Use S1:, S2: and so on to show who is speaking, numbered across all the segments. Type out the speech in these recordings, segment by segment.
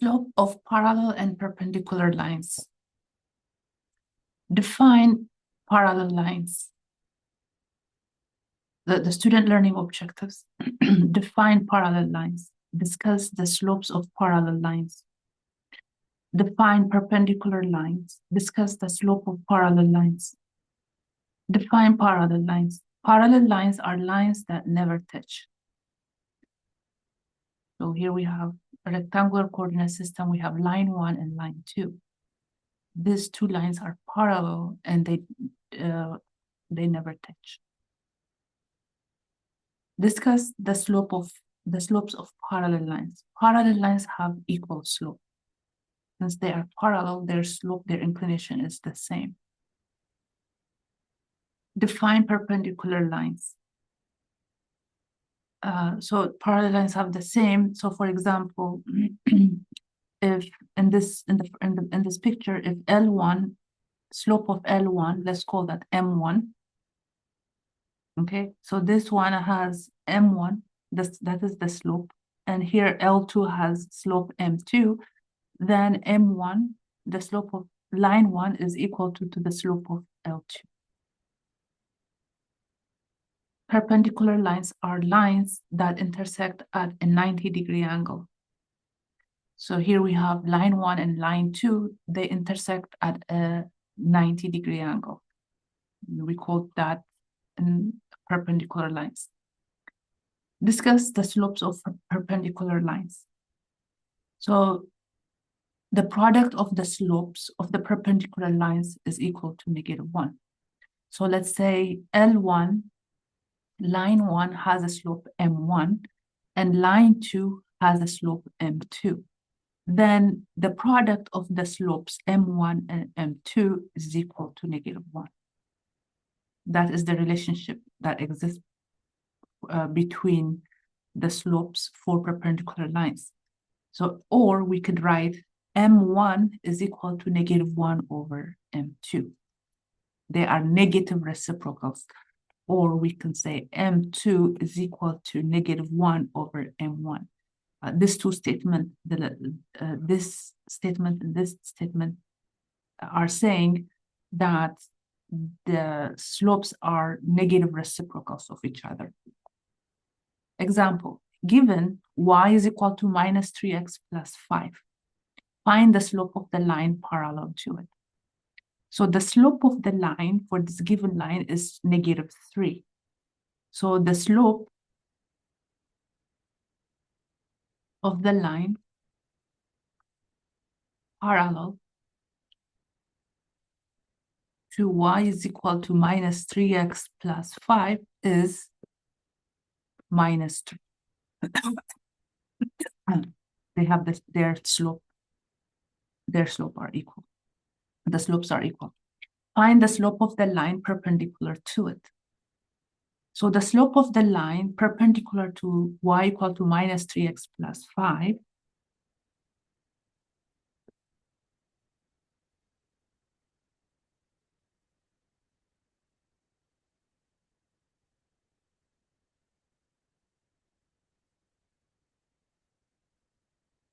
S1: Slope of parallel and perpendicular lines. Define parallel lines. The student learning objectives. Define parallel lines. Discuss the slopes of parallel lines. Define perpendicular lines. Discuss the slope of parallel lines. Define parallel lines. Parallel lines are lines that never touch. So here we have a rectangular coordinate system. We have line 1 and line 2. These two lines are parallel and they never touch. Discuss the slopes of parallel lines. Parallel lines have equal slope. Since they are parallel, their slope, their inclination is the same. Define perpendicular lines. So parallel lines have the same. So for example, if in this picture, if L1, slope of L1, let's call that M1. Okay, so this one has M1, that is the slope, and here L2 has slope M2, then M1, the slope of line 1 is equal to the slope of L2. Perpendicular lines are lines that intersect at a 90-degree angle. So here we have line 1 and line 2, they intersect at a 90-degree angle. We call that perpendicular lines. Discuss the slopes of perpendicular lines. So the product of the slopes of the perpendicular lines is equal to -1. So let's say L1, line 1 has a slope M1, and line 2 has a slope M2. Then the product of the slopes M1 and M2 is equal to -1. That is the relationship that exists between the slopes for perpendicular lines. So, or we could write M1 is equal to -1 over M2. They are negative reciprocals. Or we can say M2 is equal to -1 over M1. These two statements, this statement and this statement are saying that the slopes are negative reciprocals of each other. Example, given y is equal to -3x plus 5, find the slope of the line parallel to it. So the slope of the line for this given line is -3. So the slope of the line parallel to y is equal to -3x plus 5 is -3. They have this, their slope are equal. The slopes are equal. Find the slope of the line perpendicular to it. So the slope of the line perpendicular to y equal to -3x plus 5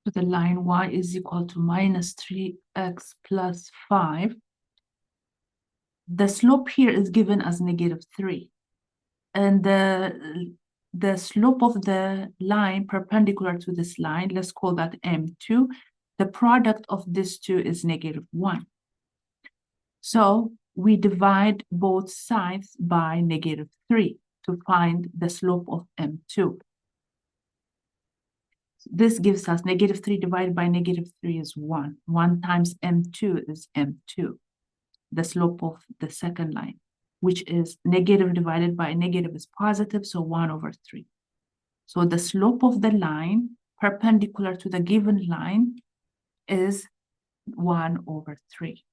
S1: to the line y is equal to -3x plus 5. The slope here is given as -3. And the slope of the line perpendicular to this line, let's call that M2. The product of these two is -1. So we divide both sides by -3 to find the slope of M2. This gives us -3 divided by -3 is 1. 1 times M2 is M2, the slope of the second line, which is negative divided by negative is positive, so 1 over 3. So the slope of the line perpendicular to the given line is 1 over 3.